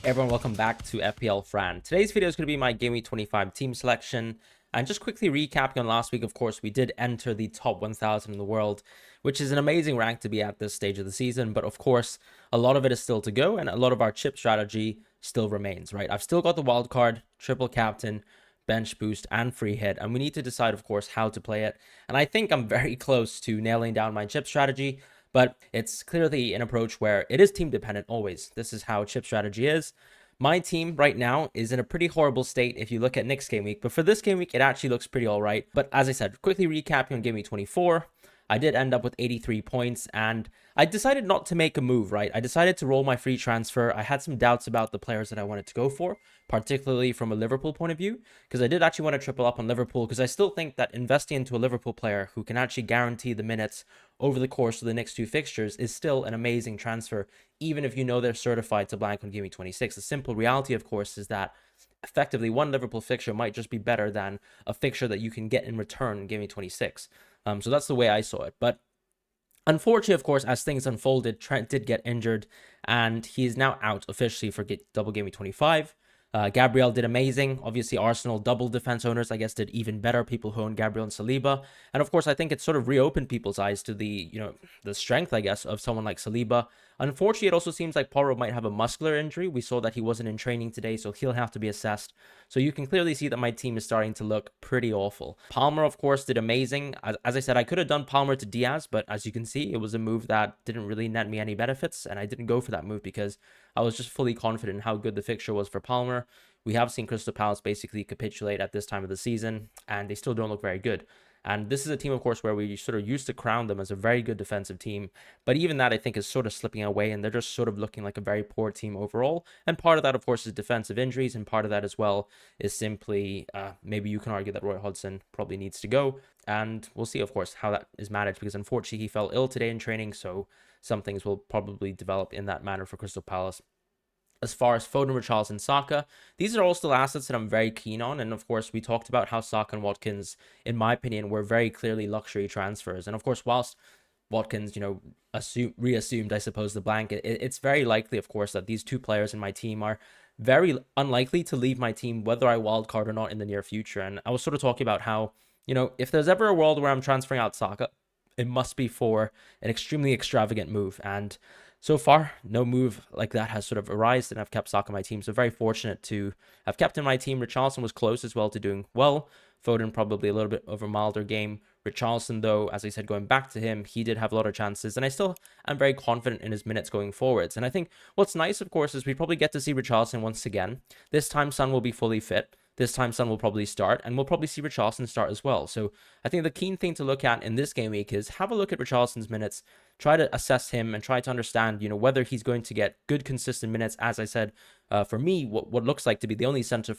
Everyone, welcome back to FPL Fran. Today's video is going to be my GW25 team selection. And just quickly recapping on last week, of course, we did enter the top 1,000 in the world, which is an amazing rank to be at this stage of the season. But of course, a lot of it is still to go, and a lot of our chip strategy still remains, right? I've still got the wild card, triple captain, bench boost, and free hit. And we need to decide, of course, how to play it. And I think I'm very close to nailing down my chip strategy. But it's clearly an approach where it is team dependent always. This is how chip strategy is. My team right now is in a pretty horrible state if you look at next game week. But for this game week, it actually looks pretty all right. But as I said, quickly recapping on game week 24, I did end up with 83 points, and I decided not to make a move, right? I decided to roll my free transfer. I had some doubts about the players that I wanted to go for, particularly from a Liverpool point of view, because I did actually want to triple up on Liverpool, because I still think that investing into a Liverpool player who can actually guarantee the minutes over the course of the next two fixtures is still an amazing transfer, even if you know they're certified to blank on game week 26. The simple reality, of course, is that effectively one Liverpool fixture might just be better than a fixture that you can get in return in game week 26. So that's the way I saw it. But unfortunately, of course, as things unfolded, Trent did get injured, and he is now out officially for double game week 25. Gabriel did amazing. Obviously, Arsenal double defense owners, I guess, did even better. People who own Gabriel and Saliba, and of course, I think it sort of reopened people's eyes to the strength, I guess, of someone like Saliba. Unfortunately, it also seems like Porro might have a muscular injury. We saw that he wasn't in training today, so he'll have to be assessed. So you can clearly see that my team is starting to look pretty awful. Palmer, of course, did amazing. As I said, I could have done Palmer to Diaz, but as you can see, it was a move that didn't really net me any benefits, and I didn't go for that move because I was just fully confident in how good the fixture was for Palmer. We have seen Crystal Palace basically capitulate at this time of the season, and they still don't look very good. And this is a team, of course, where we sort of used to crown them as a very good defensive team. But even that, I think, is sort of slipping away, and they're just sort of looking like a very poor team overall. And part of that, of course, is defensive injuries, and part of that as well is simply maybe you can argue that Roy Hodgson probably needs to go. And we'll see, of course, how that is managed, because unfortunately he fell ill today in training, so some things will probably develop in that manner for Crystal Palace. As far as Foden, Richarlison, Saka, these are all still assets that I'm very keen on. And of course, we talked about how Saka and Watkins, in my opinion, were very clearly luxury transfers. And of course, whilst Watkins, reassumed, I suppose, the blanket, it's very likely, of course, that these two players in my team are very unlikely to leave my team, whether I wildcard or not in the near future. And I was sort of talking about how, if there's ever a world where I'm transferring out Saka, it must be for an extremely extravagant move. And so far, no move like that has sort of arisen, and I've kept Saka in my team. So very fortunate to have kept in my team. Richarlison was close as well to doing well. Foden probably a little bit of a milder game. Richarlison, though, as I said, going back to him, he did have a lot of chances, and I still am very confident in his minutes going forwards. And I think what's nice, of course, is we probably get to see Richarlison once again. This time, Son will be fully fit. This time, Son will probably start, and we'll probably see Richarlison start as well. So I think the keen thing to look at in this game week is have a look at Richarlison's minutes, try to assess him, and try to understand, whether he's going to get good, consistent minutes. As I said, for me, what looks like to be the only center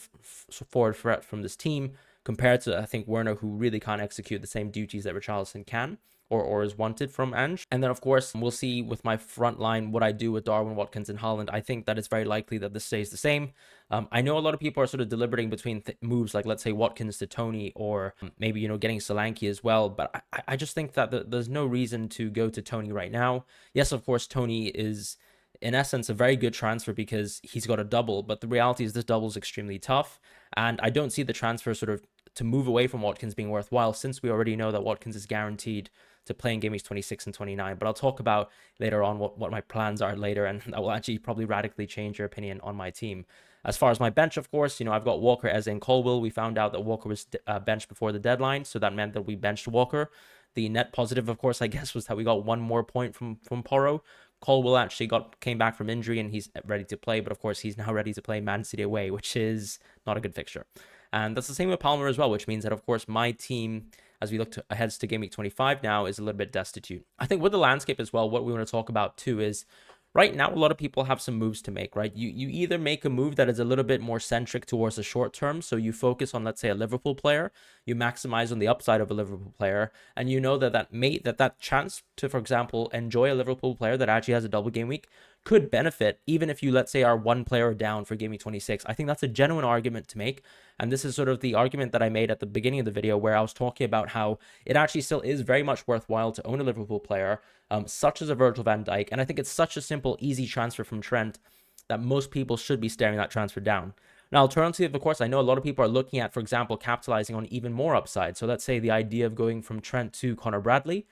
forward threat from this team, compared to, I think, Werner, who really can't execute the same duties that Richarlison can or is wanted from Ange. And then, of course, we'll see with my front line what I do with Darwin, Watkins, and Haaland. I think that it's very likely that this stays the same. I know a lot of people are sort of deliberating between moves like, let's say, Watkins to Tony, or maybe, getting Solanke as well. But I just think that there's no reason to go to Tony right now. Yes, of course, Tony is, in essence, a very good transfer because he's got a double. But the reality is this double is extremely tough. And I don't see the transfer sort of to move away from Watkins being worthwhile, since we already know that Watkins is guaranteed to play in game weeks 26 and 29. But I'll talk about later on what my plans are later, and that will actually probably radically change your opinion on my team. As far as my bench, of course, I've got Walker, Eze, and Colwill. We found out that Walker was benched before the deadline, so that meant that we benched Walker. The net positive, of course, I guess, was that we got one more point from Porro. Colwill actually came back from injury, and he's ready to play, but of course he's now ready to play Man City away, which is not a good fixture. And that's the same with Palmer as well, which means that, of course, my team, as we look ahead to game week 25 now, is a little bit destitute. I think with the landscape as well, what we want to talk about too is, right now, a lot of people have some moves to make, right? You either make a move that is a little bit more centric towards the short term, so you focus on, let's say, a Liverpool player, you maximize on the upside of a Liverpool player, and you know that chance to, for example, enjoy a Liverpool player that actually has a double game week could benefit, even if you, let's say, are one player down for game week 26. I think that's a genuine argument to make. And this is sort of the argument that I made at the beginning of the video, where I was talking about how it actually still is very much worthwhile to own a Liverpool player, such as a Virgil van Dijk. And I think it's such a simple, easy transfer from Trent that most people should be staring that transfer down. Now, alternatively, of course, I know a lot of people are looking at, for example, capitalizing on even more upside. So let's say the idea of going from Trent to Connor Bradley.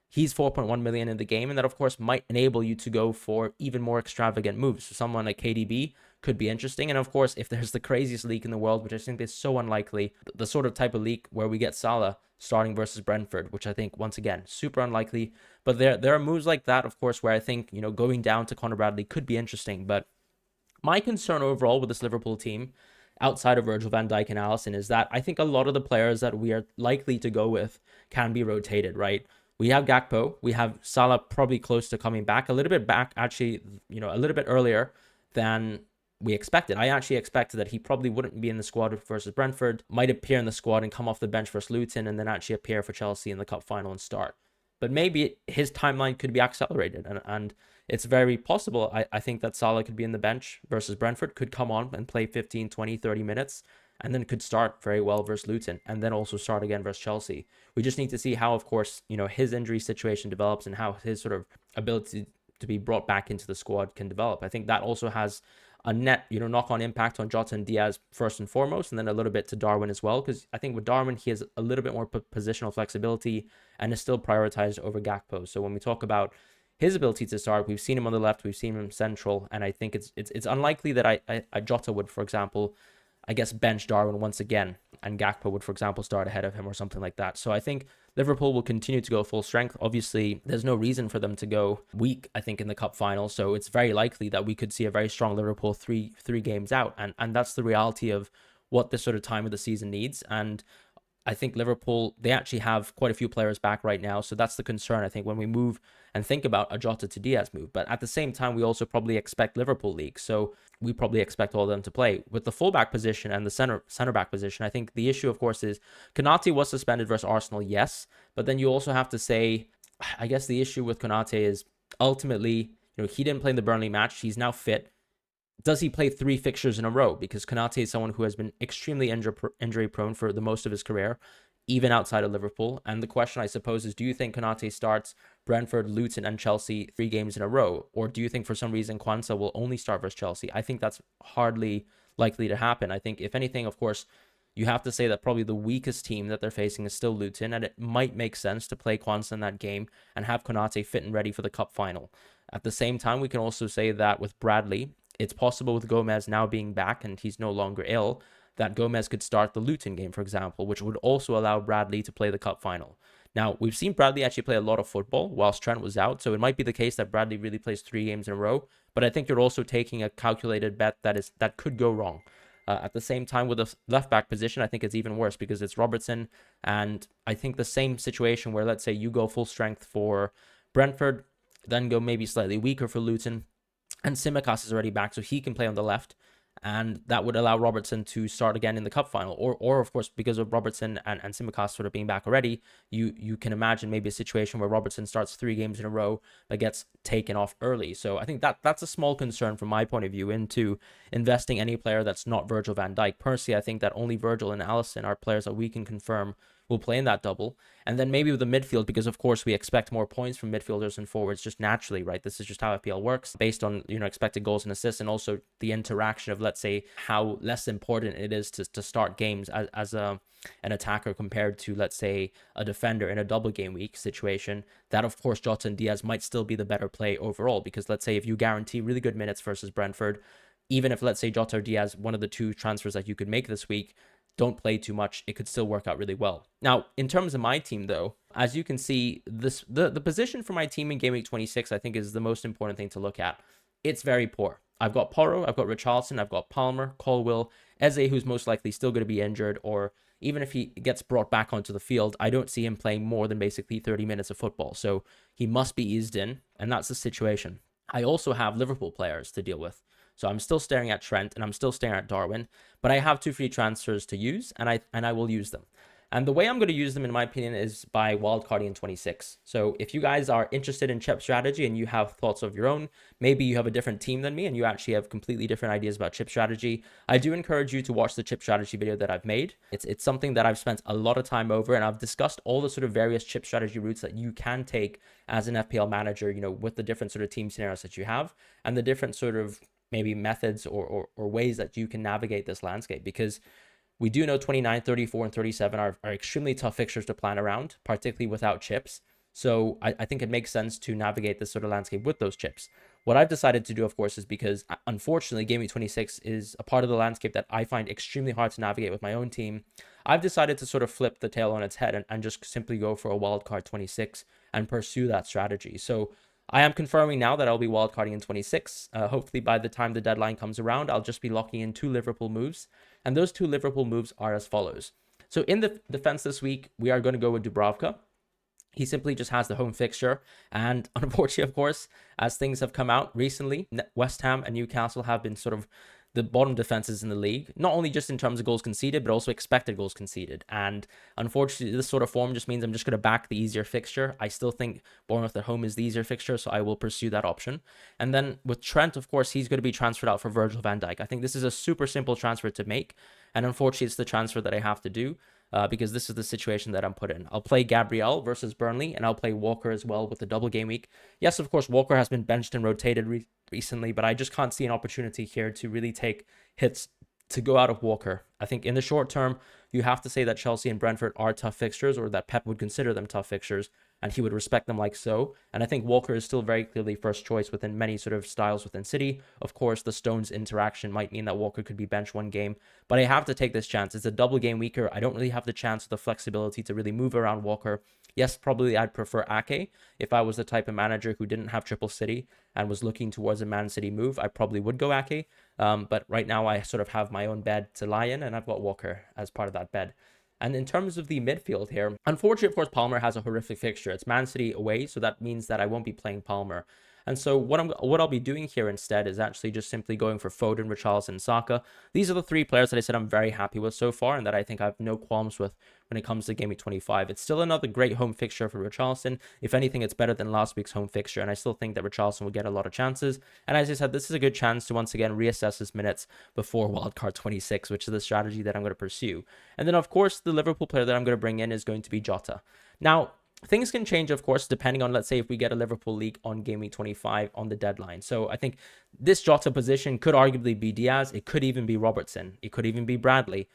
He's 4.1 million in the game, and that of course might enable you to go for even more extravagant moves. So someone like KDB could be interesting. And of course, if there's the craziest leak in the world, which I think is so unlikely, the sort of type of leak where we get Salah starting versus Brentford, which I think once again super unlikely. But there are moves like that, of course, where I think, you know, going down to Connor Bradley could be interesting. But my concern overall with this Liverpool team, outside of Virgil van Dijk and Alisson, is that I think a lot of the players that we are likely to go with can be rotated, right? We have Gakpo, we have Salah probably close to coming back, a little bit back, actually, you know, a little bit earlier than we expected. I actually expected that he probably wouldn't be in the squad versus Brentford, might appear in the squad and come off the bench versus Luton, and then actually appear for Chelsea in the cup final and start. But maybe his timeline could be accelerated, and it's very possible. I think that Salah could be in the bench versus Brentford, could come on and play 15, 20, 30 minutes, and then could start very well versus Luton, and then also start again versus Chelsea. We just need to see how, of course, you know, his injury situation develops and how his sort of ability to be brought back into the squad can develop. I think that also has a net, you know, knock-on impact on Jota and Diaz first and foremost, and then a little bit to Darwin as well, because I think with Darwin, he has a little bit more positional flexibility and is still prioritized over Gakpo. So when we talk about his ability to start, we've seen him on the left, we've seen him central, and I think it's unlikely that I Jota would, for example, I guess, bench Darwin once again, and Gakpo would, for example, start ahead of him or something like that. So I think Liverpool will continue to go full strength. Obviously, there's no reason for them to go weak, I think, in the cup final. So it's very likely that we could see a very strong Liverpool three games out. And that's the reality of what this sort of time of the season needs. And I think Liverpool, they actually have quite a few players back right now. So that's the concern, I think, when we move and think about a Jota to Diaz move. But at the same time, we also probably expect Liverpool league. So we probably expect all of them to play. With the fullback position and the center back position, I think the issue, of course, is Konate was suspended versus Arsenal, yes. But then you also have to say, I guess the issue with Konate is ultimately, you know, he didn't play in the Burnley match. He's now fit. Does he play 3 fixtures in a row? Because Konate is someone who has been extremely injury prone for the most of his career, even outside of Liverpool. And the question, I suppose, is do you think Konate starts Brentford, Luton, and Chelsea 3 games in a row? Or do you think for some reason Kwanzaa will only start versus Chelsea? I think that's hardly likely to happen. I think, if anything, of course, you have to say that probably the weakest team that they're facing is still Luton, and it might make sense to play Kwanzaa in that game and have Konate fit and ready for the cup final. At the same time, we can also say that with Bradley, it's possible with Gomez now being back and he's no longer ill, that Gomez could start the Luton game, for example, which would also allow Bradley to play the cup final. Now, we've seen Bradley actually play a lot of football whilst Trent was out, so it might be the case that Bradley really plays 3 games in a row, but I think you're also taking a calculated bet that could go wrong. At the same time, with the left-back position, I think it's even worse because it's Robertson, and I think the same situation where, let's say, you go full strength for Brentford, then go maybe slightly weaker for Luton, and Tsimikas is already back, so he can play on the left, and that would allow Robertson to start again in the cup final. Or of course, because of Robertson and Tsimikas sort of being back already, you can imagine maybe a situation where Robertson starts 3 games in a row but gets taken off early. So I think that's a small concern from my point of view into investing any player that's not Virgil van Dijk. Personally, I think that only Virgil and Alisson are players that we can confirm will play in that double. And then maybe with the midfield, because of course we expect more points from midfielders and forwards just naturally, right? This is just how FPL works based on, you know, expected goals and assists, and also the interaction of, let's say, how less important it is to start games as an attacker compared to, let's say, a defender in a double game week situation. That, of course, Jota and Diaz might still be the better play overall, because let's say if you guarantee really good minutes versus Brentford, even if, let's say, Jota or Diaz, one of the 2 transfers that you could make this week, don't play too much, it could still work out really well. Now, in terms of my team, though, as you can see, the position for my team in Game Week 26, I think, is the most important thing to look at. It's very poor. I've got Porro, I've got Richarlison, I've got Palmer, Colwill, Eze, who's most likely still going to be injured, or even if he gets brought back onto the field, I don't see him playing more than basically 30 minutes of football. So he must be eased in, and that's the situation. I also have Liverpool players to deal with. So I'm still staring at Trent and I'm still staring at Darwin, but I have 2 free transfers to use, and I will use them. And the way I'm going to use them, in my opinion, is by wildcarding in 26. So if you guys are interested in chip strategy and you have thoughts of your own, maybe you have a different team than me and you actually have completely different ideas about chip strategy, I do encourage you to watch the chip strategy video that I've made. It's something that I've spent a lot of time over, and I've discussed all the sort of various chip strategy routes that you can take as an FPL manager, you know, with the different sort of team scenarios that you have and the different sort of maybe methods or ways that you can navigate this landscape, because we do know 29, 34, and 37 are extremely tough fixtures to plan around, particularly without chips. So I think it makes sense to navigate this sort of landscape with those chips. What I've decided to do, of course, is because unfortunately, Game Week 26 is a part of the landscape that I find extremely hard to navigate with my own team. I've decided to sort of flip the tail on its head and just simply go for a wildcard 26 and pursue that strategy. So I am confirming now that I'll be wildcarding in 26. Hopefully, by the time the deadline comes around, I'll just be locking in 2 Liverpool moves. And those 2 Liverpool moves are as follows. So in the defense this week, we are going to go with Dubravka. He simply just has the home fixture. And unfortunately, of course, as things have come out recently, West Ham and Newcastle have been sort of the bottom defenses in the league, not only just in terms of goals conceded, but also expected goals conceded. And unfortunately, this sort of form just means I'm just going to back the easier fixture. I still think Bournemouth at home is the easier fixture, so I will pursue that option. And then with Trent, of course, he's going to be transferred out for Virgil van Dijk. I think this is a super simple transfer to make. And unfortunately, it's the transfer that I have to do. Because this is the situation that I'm put in. I'll play Gabriel versus Burnley, and I'll play Walker as well with the double game week. Yes, of course, Walker has been benched and rotated recently, but I just can't see an opportunity here to really take hits to go out of Walker. I think in the short term, you have to say that Chelsea and Brentford are tough fixtures, or that Pep would consider them tough fixtures, and he would respect them like so. And I think Walker is still very clearly first choice within many sort of styles within City. Of course, the Stones interaction might mean that Walker could be benched one game, but I have to take this chance. It's a double game weaker. I don't really have the chance or the flexibility to really move around Walker. Yes, probably I'd prefer Ake. If I was the type of manager who didn't have Triple City and was looking towards a Man City move, I probably would go Ake. But right now I sort of have my own bed to lie in, and I've got Walker as part of that bed. And in terms of the midfield here, unfortunately, of course, Palmer has a horrific fixture. It's Man City away, so that means that I won't be playing Palmer. And so what I'll be doing here instead is actually just simply going for Foden, Richarlison, and Saka. These are the 3 players that I said I'm very happy with so far, and that I think I have no qualms with when it comes to Game Week 25. It's still another great home fixture for Richarlison. If anything, it's better than last week's home fixture, and I still think that Richarlison will get a lot of chances. And as I said, this is a good chance to once again reassess his minutes before wildcard 26, which is the strategy that I'm going to pursue. And then, of course, the Liverpool player that I'm going to bring in is going to be Jota. Now, things can change, of course, depending on, let's say, if we get a Liverpool league on Game Week 25 on the deadline. So I think this Jota position could arguably be Diaz. It could even be Robertson. It could even be Bradley.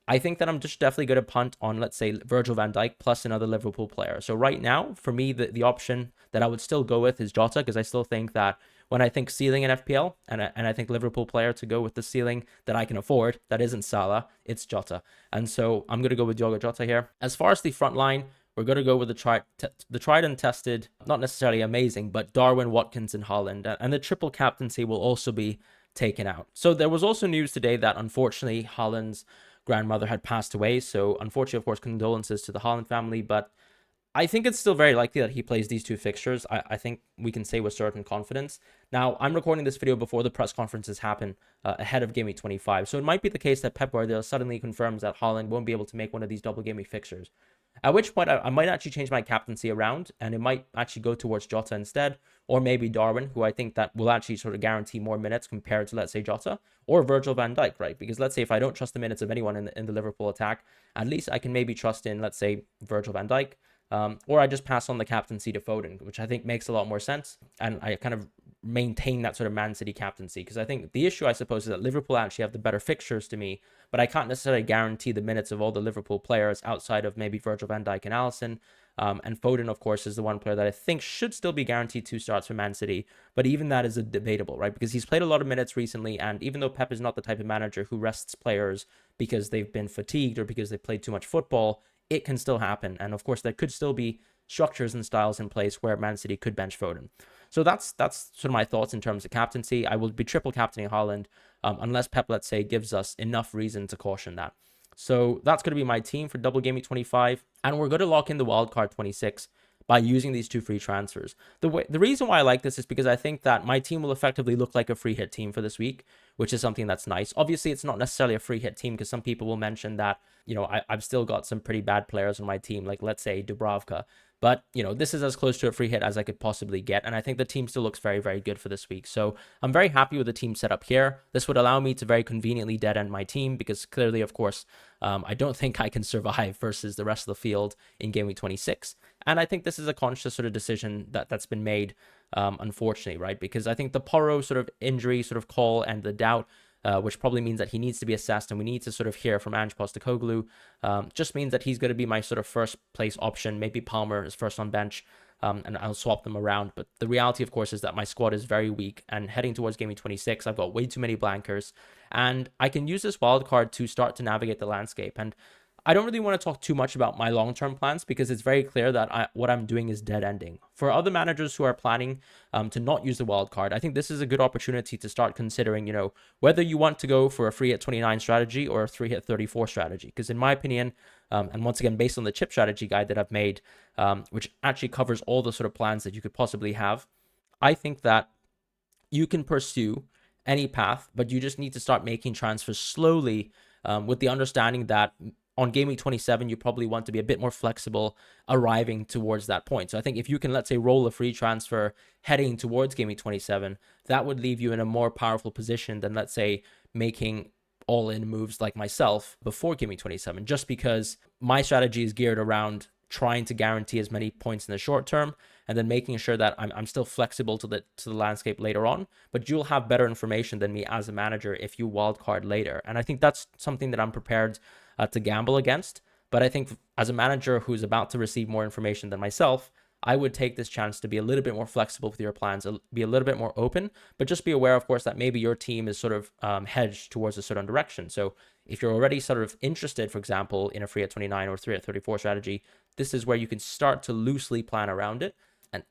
I think that I'm just definitely going to punt on, let's say, Virgil van Dijk plus another Liverpool player. So right now, for me, the option that I would still go with is Jota, because I still think that when I think ceiling in FPL, and I think Liverpool player to go with the ceiling that I can afford, that isn't Salah, it's Jota. And so I'm going to go with Diogo Jota here. As far as the front line, we're going to go with the tried and tested, not necessarily amazing, but Darwin, Watkins, and Haaland. And the triple captaincy will also be taken out. So there was also news today that unfortunately Haaland's grandmother had passed away. So unfortunately, of course, condolences to the Haaland family. But I think it's still very likely that he plays these 2 fixtures. I think we can say with certain confidence. Now, I'm recording this video before the press conferences happen ahead of Game Week 25. So it might be the case that Pep Guardiola suddenly confirms that Haaland won't be able to make one of these double Game Week fixtures. At which point, I might actually change my captaincy around, and it might actually go towards Jota instead, or maybe Darwin, who I think that will actually sort of guarantee more minutes compared to, let's say, Jota, or Virgil van Dijk, right? Because let's say if I don't trust the minutes of anyone in the Liverpool attack, at least I can maybe trust in, let's say, Virgil van Dijk, or I just pass on the captaincy to Foden, which I think makes a lot more sense, and I kind of maintain that sort of Man City captaincy, because I think the issue, I suppose, is that Liverpool actually have the better fixtures to me, but I can't necessarily guarantee the minutes of all the Liverpool players outside of maybe Virgil van Dijk and Alisson. And Foden, of course, is the one player that I think should still be guaranteed 2 starts for Man City, but even that is debatable, right? Because he's played a lot of minutes recently, and even though Pep is not the type of manager who rests players because they've been fatigued or because they've played too much football, it can still happen. And of course, there could still be structures and styles in place where Man City could bench Foden. So that's sort of my thoughts in terms of captaincy. I will be triple captaining Haaland unless Pep, let's say, gives us enough reason to caution that. So that's going to be my team for double Game Week 25. And we're going to lock in the wildcard 26 by using these 2 free transfers. The reason why I like this is because I think that my team will effectively look like a free hit team for this week, which is something that's nice. Obviously, it's not necessarily a free hit team because some people will mention that, I've still got some pretty bad players on my team, like let's say Dubravka. But, this is as close to a free hit as I could possibly get. And I think the team still looks very, very good for this week. So I'm very happy with the team setup here. This would allow me to very conveniently dead end my team because clearly, of course, I don't think I can survive versus the rest of the field in game week 26. And I think this is a conscious sort of decision that's been made, unfortunately, right? Because I think the Porro sort of injury sort of call and the doubt, which probably means that he needs to be assessed and we need to sort of hear from Ange Postecoglou, just means that he's going to be my sort of first place option. Maybe Palmer is first on bench, and I'll swap them around. But the reality, of course, is that my squad is very weak, and heading towards game week 26, I've got way too many blankers, and I can use this wild card to start to navigate the landscape. And I don't really want to talk too much about my long-term plans because it's very clear that what I'm doing is dead ending. For other managers who are planning to not use the wild card, I think this is a good opportunity to start considering, whether you want to go for a free hit 29 strategy or a 3 hit 34 strategy. Because in my opinion, and once again, based on the chip strategy guide that I've made, which actually covers all the sort of plans that you could possibly have, I think that you can pursue any path, but you just need to start making transfers slowly, with the understanding that on game week 27, you probably want to be a bit more flexible arriving towards that point. So I think if you can, let's say, roll a free transfer heading towards game week 27, that would leave you in a more powerful position than, let's say, making all-in moves like myself before game week 27, just because my strategy is geared around trying to guarantee as many points in the short term and then making sure that I'm still flexible to the landscape later on. But you'll have better information than me as a manager if you wildcard later. And I think that's something that I'm prepared to gamble against. But I think as a manager who's about to receive more information than myself, I would take this chance to be a little bit more flexible with your plans, be a little bit more open, but just be aware, of course, that maybe your team is sort of hedged towards a certain direction. So if you're already sort of interested, for example, in a free at 29 or 3 at 34 strategy, this is where you can start to loosely plan around it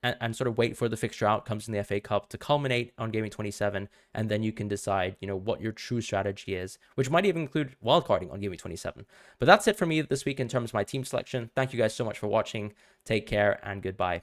and sort of wait for the fixture outcomes in the FA Cup to culminate on game 27, and then you can decide, what your true strategy is, which might even include wildcarding on game 27. But that's it for me this week in terms of my team selection. Thank you guys so much for watching. Take care and goodbye.